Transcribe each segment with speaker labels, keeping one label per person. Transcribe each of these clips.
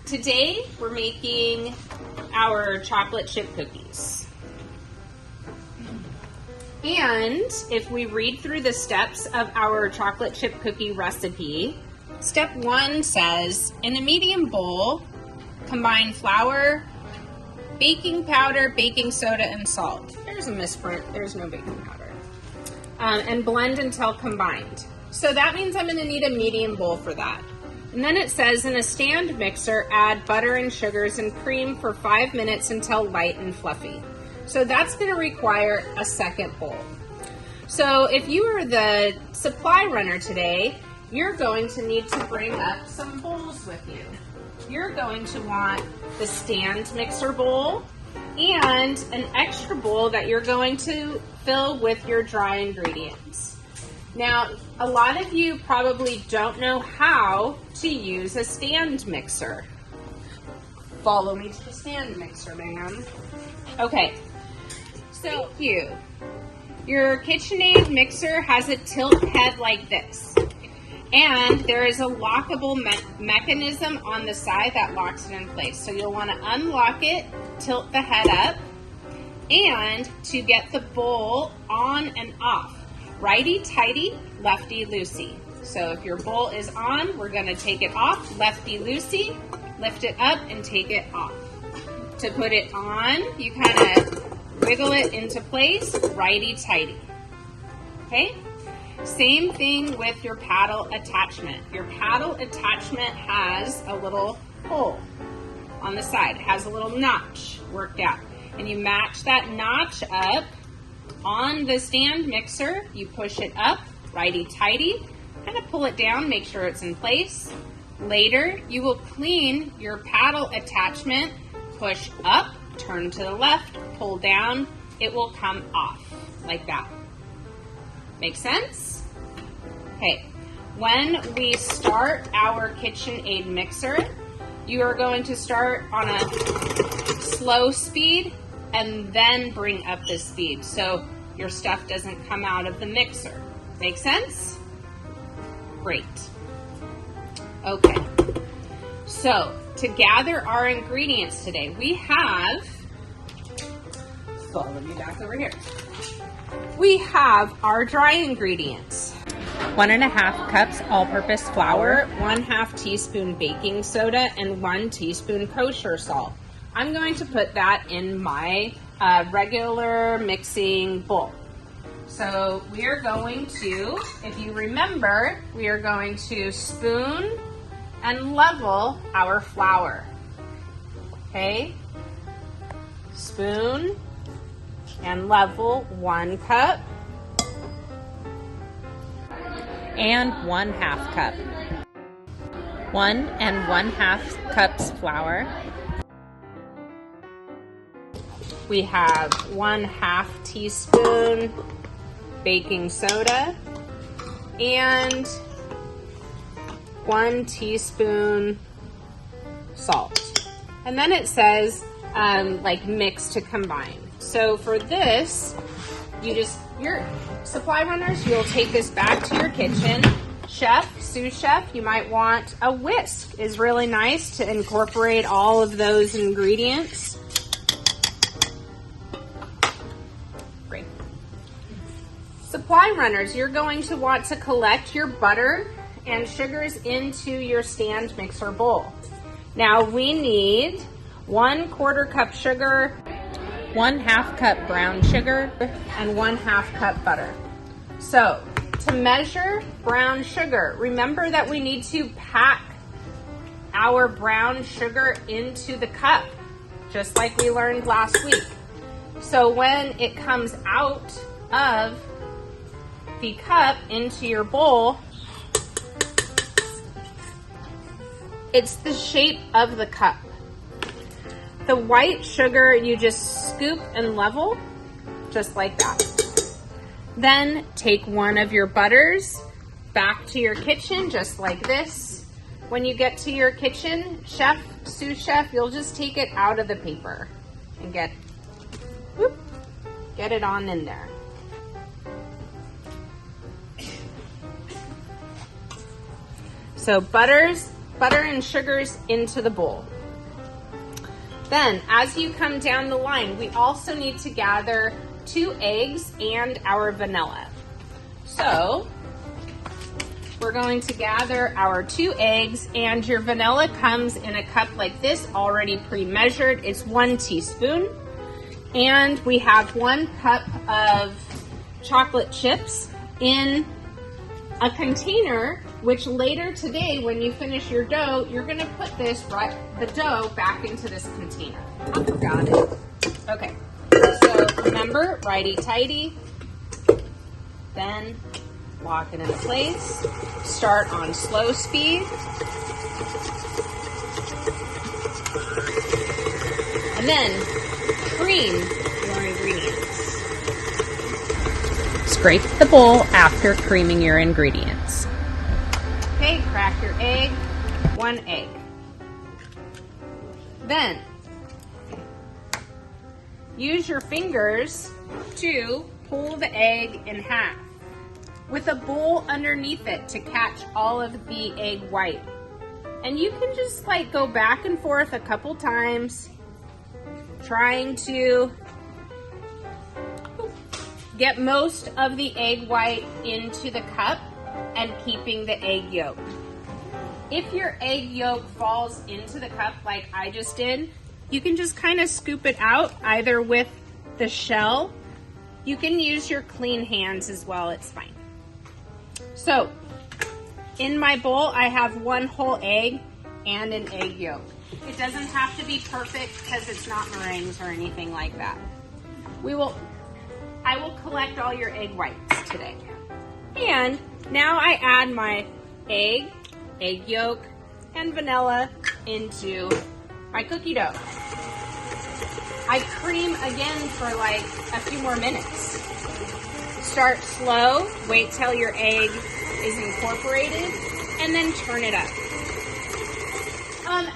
Speaker 1: Today we're making our chocolate chip cookies. And if we read through the steps of our chocolate chip cookie recipe, step 1 says, in a medium bowl, combine flour, baking powder, baking soda, and salt. There's a misprint, there's no baking powder. And blend until combined. So that means I'm going to need a medium bowl for that. And then it says, in a stand mixer, add butter and sugars and cream for 5 minutes until light and fluffy. So that's going to require a second bowl. So if you are the supply runner today, you're going to need to bring up some bowls with you. You're going to want the stand mixer bowl and an extra bowl that you're going to fill with your dry ingredients. Now, a lot of you probably don't know how to use a stand mixer. Follow me to the stand mixer, ma'am. Okay, so thank you. Your KitchenAid mixer has a tilt head like this. And there is a lockable mechanism on the side that locks it in place. So you'll want to unlock it, tilt the head up, and to get the bowl on and off. Righty-tighty, lefty-loosey. So if your bowl is on, we're going to take it off, lefty-loosey, lift it up and take it off. To put it on, you kind of wiggle it into place, righty-tighty. Okay? Same thing with your paddle attachment. Your paddle attachment has a little hole on the side. It has a little notch worked out. And you match that notch up on the stand mixer. You push it up, righty-tighty, kind of pull it down, make sure it's in place. Later, you will clean your paddle attachment, push up, turn to the left, pull down. It will come off like that. Make sense? Okay, when we start our KitchenAid mixer, you are going to start on a slow speed and then bring up the speed so your stuff doesn't come out of the mixer. Make sense? Great. Okay, so to gather our ingredients today, we have, follow me back over here. We have our dry ingredients. 1.5 cups all-purpose flour, 1/2 teaspoon baking soda, and 1 teaspoon kosher salt. I'm going to put that in my regular mixing bowl. So we are going to, if you remember, we are going to spoon and level our flour. Okay? Spoon and level 1 cup and 1/2 cup. 1 1/2 cups flour. We have 1/2 teaspoon baking soda and 1 teaspoon salt. And then it says like mix to combine. So for this, your supply runners, you'll take this back to your kitchen. Chef, sous chef, you might want a whisk. Is really nice to incorporate all of those ingredients. Great. Supply runners, you're going to want to collect your butter and sugars into your stand mixer bowl. Now we need 1/4 cup sugar, 1/2 cup brown sugar, and 1/2 cup butter. So to measure brown sugar, remember that we need to pack our brown sugar into the cup, just like we learned last week. So when it comes out of the cup into your bowl, it's the shape of the cup. The white sugar, you just scoop and level, just like that. Then take one of your butters back to your kitchen, just like this. When you get to your kitchen, chef, sous chef, you'll just take it out of the paper and get it on in there. So butters butter and sugars into the bowl. Then, as you come down the line, we also need to gather 2 eggs and our vanilla. So, we're going to gather our 2 eggs, and your vanilla comes in a cup like this, already pre-measured. It's 1 teaspoon. And we have 1 cup of chocolate chips in a container, which later today, when you finish your dough, you're gonna put the dough back into this container. Got it. Okay, so remember, righty-tighty, then lock it into place. Start on slow speed. And then cream your ingredients. Scrape the bowl after creaming your ingredients. Okay, crack your egg, 1 egg. Then, use your fingers to pull the egg in half with a bowl underneath it to catch all of the egg white. And you can just like go back and forth a couple times, trying to get most of the egg white into the cup and keeping the egg yolk. If your egg yolk falls into the cup like I just did, you can just kind of scoop it out either with the shell. You can use your clean hands as well, it's fine. So, in my bowl I have 1 whole egg and an egg yolk. It doesn't have to be perfect because it's not meringues or anything like that. I will collect all your egg whites today. And now I add my egg yolk, and vanilla into my cookie dough. I cream again for like a few more minutes. Start slow, wait till your egg is incorporated, and then turn it up.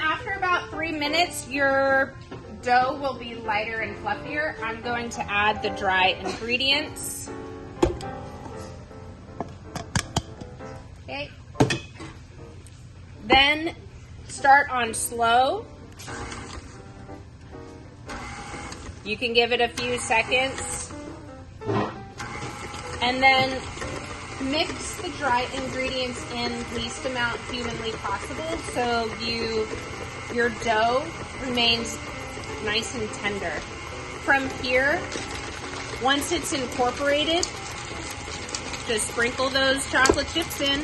Speaker 1: After about 3 minutes, your dough will be lighter and fluffier. I'm going to add the dry ingredients. Okay. Then start on slow. You can give it a few seconds. And then mix the dry ingredients in least amount humanly possible so your dough remains nice and tender. From here, once it's incorporated, just sprinkle those chocolate chips in.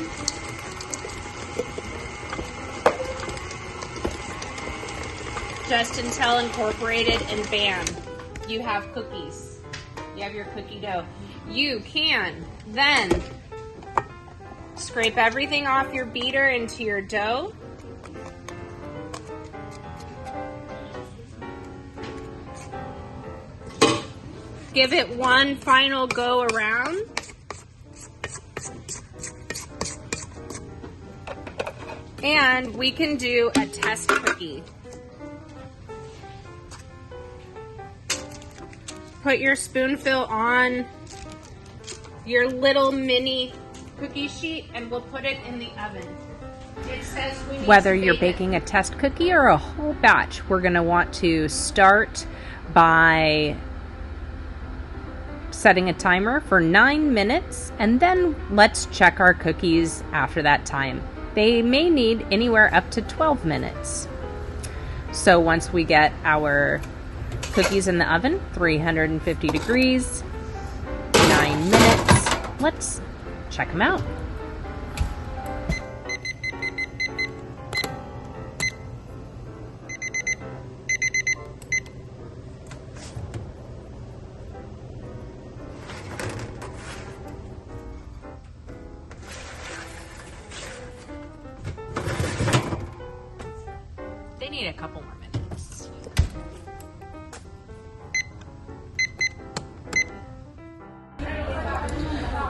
Speaker 1: Just until incorporated, and bam, you have cookies. You have your cookie dough. You can then scrape everything off your beater into your dough. Give it one final go around. And we can do a test cookie. Put your spoonful on your little mini cookie sheet and we'll put it in the oven. It says we need
Speaker 2: Whether
Speaker 1: to
Speaker 2: you're
Speaker 1: bake
Speaker 2: baking a test cookie or a whole batch, we're going to want to start by setting a timer for 9 minutes, and then let's check our cookies after that time. They may need anywhere up to 12 minutes. So once we get our cookies in the oven, 350 degrees, 9 minutes, let's check them out. They need a couple more minutes.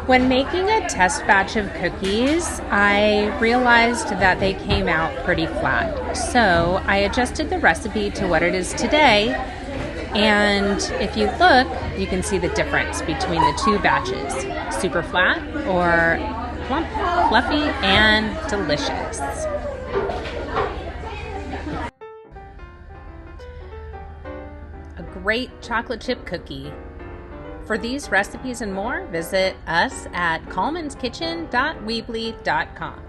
Speaker 2: When making a test batch of cookies, I realized that they came out pretty flat. So I adjusted the recipe to what it is today. And if you look, you can see the difference between the two batches. Super flat or plump, fluffy, and delicious. great chocolate chip cookie. For these recipes and more, visit us at colemanskitchen.weebly.com.